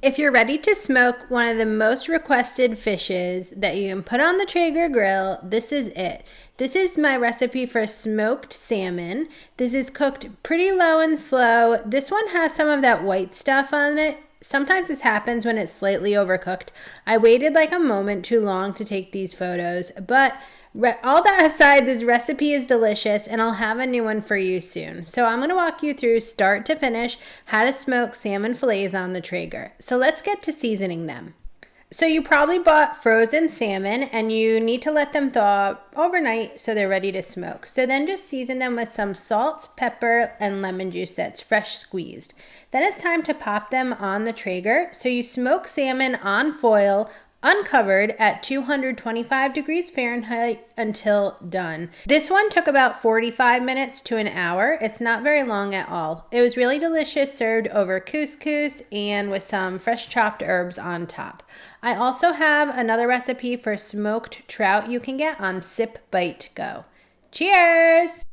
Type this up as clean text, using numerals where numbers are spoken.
If you're ready to smoke one of the most requested fishes that you can put on the Traeger grill, this is it. This is my recipe for smoked salmon. This is cooked pretty low and slow. This one has some of that white stuff on it. Sometimes this happens when it's slightly overcooked. I waited like a moment too long to take these photos, but all that aside, this recipe is delicious and I'll have a new one for you soon. So I'm going to walk you through start to finish how to smoke salmon fillets on the Traeger. So let's get to seasoning them. So you probably bought frozen salmon and you need to let them thaw overnight so they're ready to smoke. So then just season them with some salt, pepper, and lemon juice that's fresh squeezed. Then it's time to pop them on the Traeger. So you smoke salmon on foil, uncovered at 225 degrees Fahrenheit until done. This one took about 45 minutes to an hour. It's not very long at all. It was really delicious, served over couscous and with some fresh chopped herbs on top. I also have another recipe for smoked trout you can get on Sip Bite Go. Cheers!